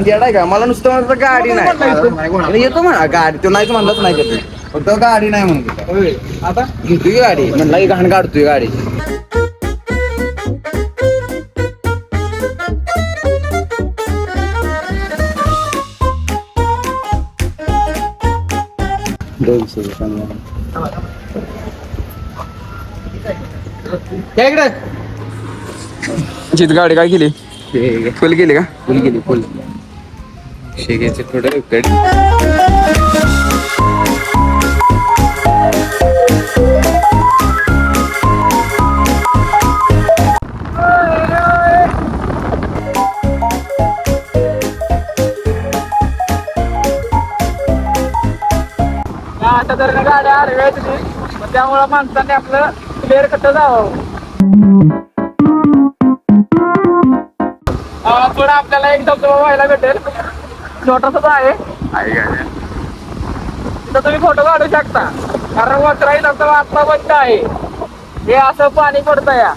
येडाय का मला नुसतं म्हणत गाडी नाही येतो म्हणा गाडी तो नाहीच म्हणलंच नाही घेतो फक्त गाडी नाही म्हणतो आता घेतोय गाडी म्हणला की घाण काढतोय गाडी. जित गाडी काय केली फुल केली का फुल गेली फुल शेगेचे थोडं कट आता तर गाड्या आडव्या त्यामुळं माणसाने आपलं क्लिअर कट जावं. थोडं आपल्याला एक धबधबा व्हायला भेटेल छोटासाच आहे तिथं तुम्ही फोटो काढू शकता कारण वसराई धबधबा आत्ता बंद आहे हे असं पाणी पडतं या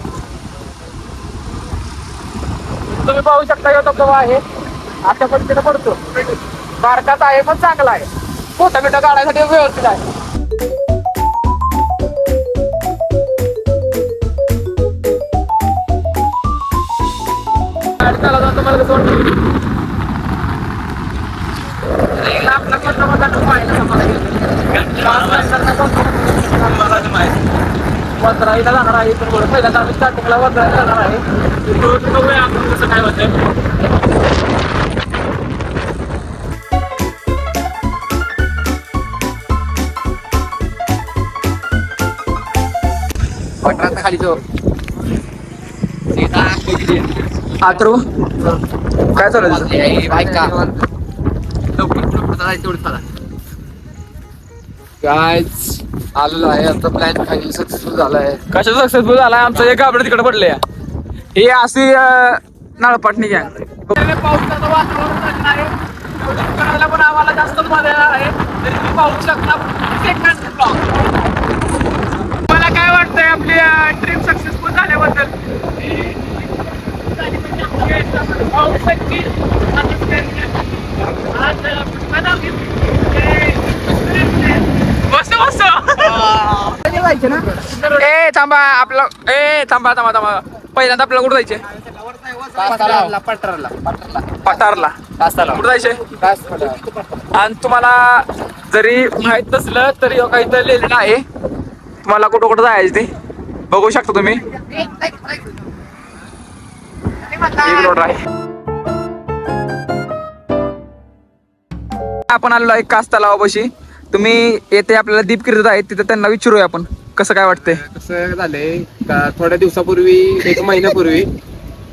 तुम्ही पाहू शकता हा धबधबा आहे अशा पद्धतीने पडतो बारकाच आहे पण चांगला आहे फोटो बिटो काढायसाठी व्यवस्थित आहे. तुम्हाला कसं वसराईला जाणार आहे पण थोडं पहिल्यांदा आम्ही स्टार्टिंगला वसराईला जाणार आहे बघूया आपण कसं काय होतं. पटरात खाली जो आतरू काय चालू काय आलेलो आहे आमचा प्लॅन फायनल सक्सेसफुल झाला आहे. कशा सक्सेसफुल झालाय आमचं एक गाबडे तिकडे पडले हे अशी नाळपाटणी घ्या पावसाचं वातावरण चाललं आहे करायला पण आम्हाला जास्त मजा येणार आहे तरी तुम्ही पाहू शकता मला काय वाटतंय आपली ट्रिप सक्सेसफुल झाल्याबद्दल ए थांबा आपलं थांबा पहिल्यांदा आपल्याला कुठं जायचे पठारला कुठं जायचे आणि तुम्हाला जरी माहित नसलं तरी काही तर लिहिलेलं आहे तुम्हाला कुठं कुठं जायचं ते बघू शकता तुम्ही एक रोड आहे. आपण आलेलो आहे कास तलावापाशी तुम्ही येथे आपल्याला दीपकीर्त आहेत तिथे त्यांना विचारूया आपण कसं काय वाटतंय. कसं झालंय का थोड्या दिवसापूर्वी एक महिन्यापूर्वी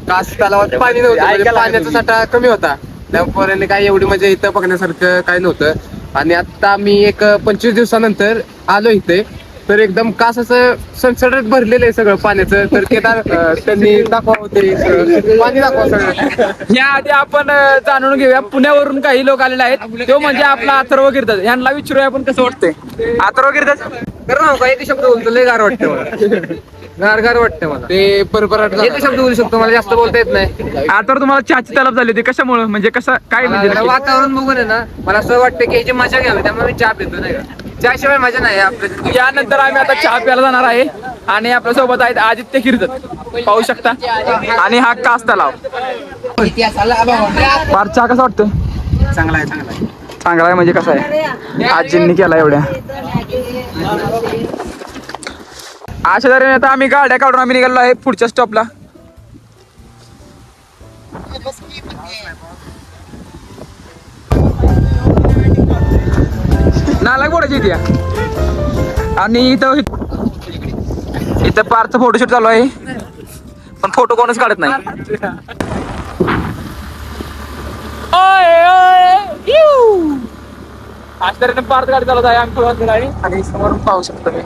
कास तलावात पाणी नव्हतं म्हणजे पाण्याचा साठा कमी होता त्यामुळे काय एवढी मजा इथं बघण्यासारखं काय नव्हतं आणि आता मी एक 25 दिवसानंतर आलो इथे तर एकदम कास असं सनसडत भरलेलं आहे सगळं पाण्याचं तर ते त्यांनी दाखवा ते पाणी दाखवा सगळं. याआधी आपण जाणून घेऊया पुण्यावरून काही लोक आलेले आहेत तो म्हणजे आपला अथर्व कीर्तन यांना विचारूया आपण कसं वाटतंय अथर्व कीर्तन कर ना काही शब्द बोलतो लय गार वाटतं मला गार वाटतं मला ते परपराट शब्द बोलू शकतो मला जास्त बोलता येत नाही. आता तुम्हाला चहाची तलब झाली होती कशामुळे म्हणजे कसं काय म्हणजे वातावरण बघून आहे ना मला असं वाटतं की याची मजा घ्यावी त्यामुळे मी चहा पितो नाही का चहाशिवाय मजा नाही आपल्या. यानंतर आम्ही आता चहा प्यायला जाणार आहे आणि आपल्या सोबत आहेत आदित्य कीर्तन पाहू शकता आणि हा कास तलाव फार चहा कसा वाटतं चांगला आहे चांगला आहे म्हणजे कसं आहे आजींनी केला एवढ्या अशा तऱ्हेने आता आम्ही गाड्या काढून आम्ही निघालो आहे पुढच्या स्टॉपला. नाला बोलायची इथे आणि इथं पार्कचं फोटोशूट चालू आहे पण फोटो कोणच काढत नाही. अशा तऱ्हेने पार्क गाडी चालवत आहे आम्ही आणि समोरून पाहू शकतो मी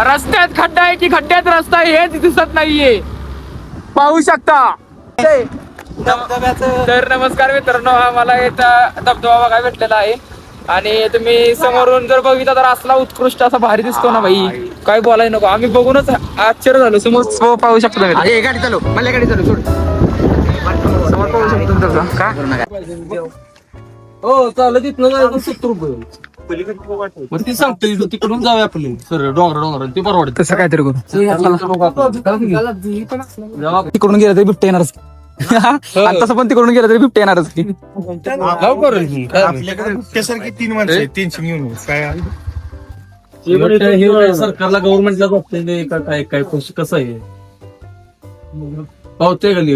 रस्त्यात खड्डा आहे की खड्ड्यात रस्ता आहे हेच दिसत नाहीये पाहू शकता. तर नमस्कार मित्रांनो आम्हाला इथं धबधबा बघायला भेटलेला आहे आणि तुम्ही समोरून जर बघितलं तर असला उत्कृष्ट असा भारी दिसतो ना भाई, काय बोलायला नको. आम्ही बघूनच आश्चर्य झालो. समोर पाहू शकतो तुम्ही. गाडी चालू मला गाडी चालू सोड समोर पाहू शकतो तसं का. हो चालत इथनं जायचं 70 रुपये. मग ती सांगते तिकडून जाऊया आपली सर डोंगर ते परवडत. तसं काहीतरी करू. तिकडून गेलं तरी बिबटे येणारच. आणि तसं पण तिकडून गेलं तरी बिबटे येणारच की. आपल्याकडे त्यासारखी 3 माणसं आहेत 300 घेऊन काय सरकारला गव्हर्नमेंटला बघते काय काय कसं आहे पावते गली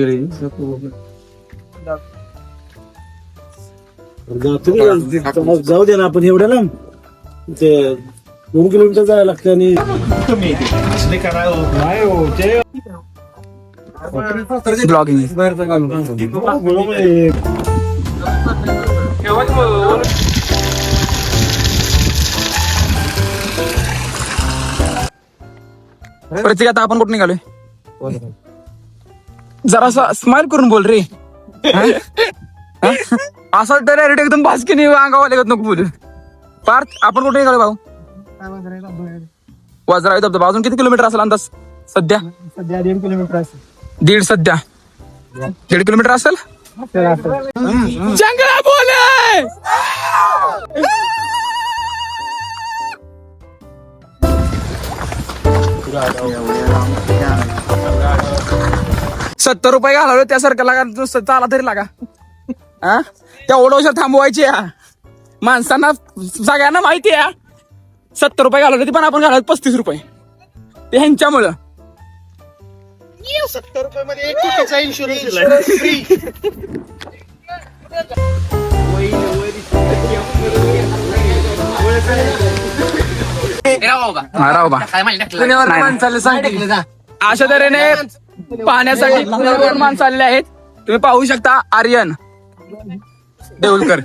जाऊ दे ना आपण एवढ्या ना ते 2 किलोमीटर जायला लागतं आणि कमी येते असले करावं नाही हो ते ब्लॉगिंग. प्रत्येक आता आपण कुठं निघालोय. जरा स्माइल करून बोल रे. असं तर डायरेक्ट एकदम भाजकीने अंगावर लागत नको बोलू. पार्थ आपण कुठे निघालो भाऊ. वजराई धबधबा. अजून किती किलोमीटर असेल अंदाज सध्या. 1.5 किलोमीटर असेल. दीड सध्या 1.5 किलोमीटर असेल. जंगला बोले 70 रुपये घालवले त्यासारखं लागा. चाला तरी लागा. हा त्या ओढवशा थांबवायची माणसांना सगळ्यांना माहिती आहे. 70 रुपये घालवले ती पण आपण घालवत 35 रुपये. ते ह्यांच्यामुळं 70 रुपये मध्ये 1 कोटीचा इन्शुरन्स दिलाय. अशा तऱ्हेने पाहण्यासाठी पुण्यावरून माणसं आलेले आहेत. तुम्ही पाहू शकता. आर्यन देऊलकर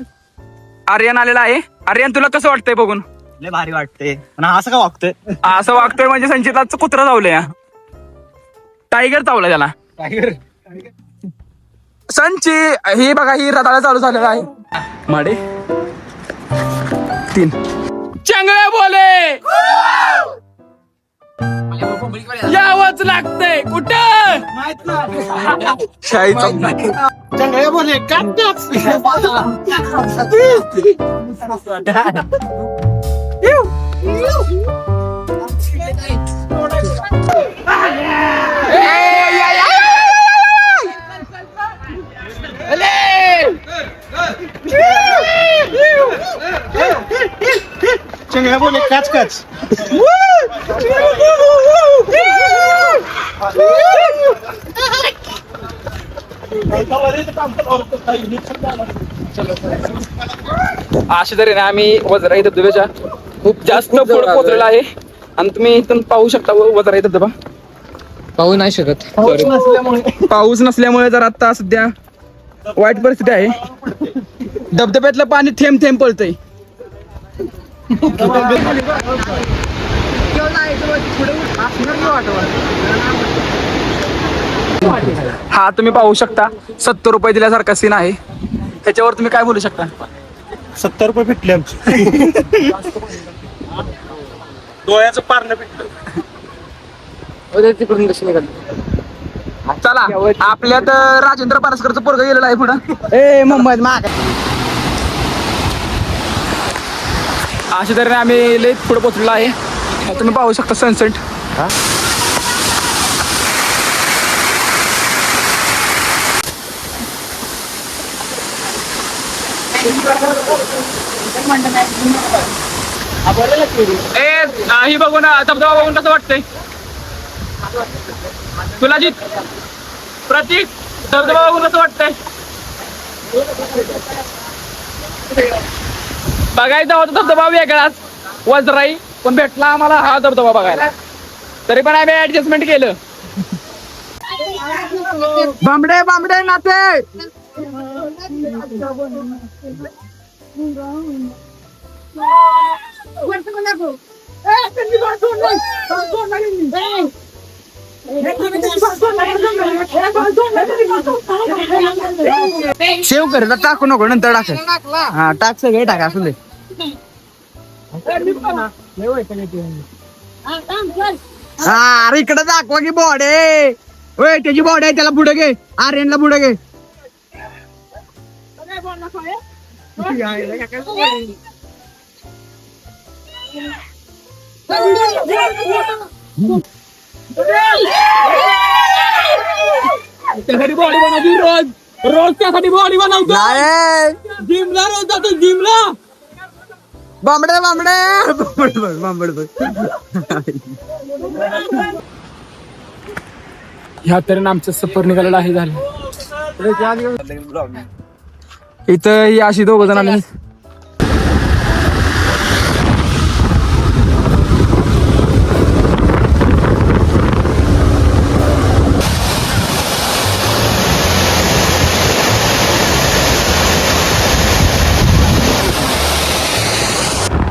आर्यन आलेला आहे. आर्यन तुला कसं वाटतंय बघून. लय भारी वाटते पण असं का वागतोय. असं वागतोय म्हणजे संचिताचं कुत्रा चावलंय. टायगर चावला त्याला. संची ही बघा ही रदाळा चालू झालेला आहे. माडे 3 चांगले बोले यावंच लागतंय. कुठं शाही चांगले बोले चांगले बोले काच काच. अशा तऱ्हेने आम्ही वजराई धबधब्याच्या खूप जास्त पुढे पोहोचलेला आहे. आणि तुम्ही इथून पाहू शकता वजराई धबधबा. पाहू नाही शकत पाऊस नसल्यामुळे जर आता सध्या वाईट परिस्थिती आहे. धबधब्यातलं पाणी थेंब थेंब पळतंय. हा तुम्ही पाहू शकता 70 रुपये दिल्यासारखा सीन आहे. त्याच्यावर तुम्ही काय बोलू शकता. 70 रुपये भेटले आमचे. डोळ्याचं पारणं भेटलं. तिकडून कशी निघाली. चला आपल्यात राजेंद्र पारसकरचं पोरगं गेलेलं आहे पुढं. मुंबईत माग अशा तऱ्हेने आम्ही लई पुढे पोहोचलेलो आहे. तुम्ही पाहू शकता सनसेट. ही बघून धबधबा बघून कसं वाटतंय तुला. जीत प्रतीक धबधबा बघून कसं वाटतंय. बघायचा होता धबधबा वेगळाच वजराई पण भेटला आम्हाला हा धबधबा बघायला. तरी पण आम्ही ऍडजस्टमेंट केलं. बांबडे बांबडे नाते सेव कर टाकू नको नंतर टाक. हा टाक सगळे टाका असू दे. अरे इकडे दाखवा की बॉडी होय त्याची बॉडी आहे त्याला पुढे घे आर्यनला पुढे घे त्यासाठी बॉडी बनवली रोज रोज त्यासाठी बॉडी बनवतो जिमला रोज जातो जिमला बांबडे ह्या तऱ्हेनं आमचं सफर निघालेलं आहे झालं इथं ही अशी दोघ जण आम्ही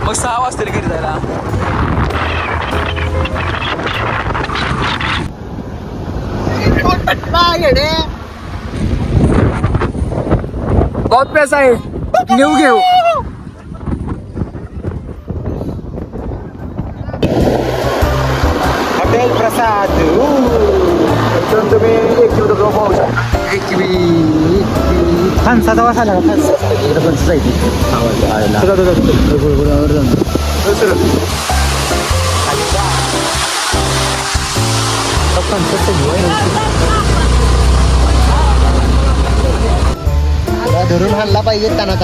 मग 6 वाजता घरी जायला बहुत पैसा है घेऊ घेऊ हॉटेल प्रसाद तुम्ही 1 किलो रोप पाहू शकता फणसाचा वास आला धरून हल्ला पाहिजे ताना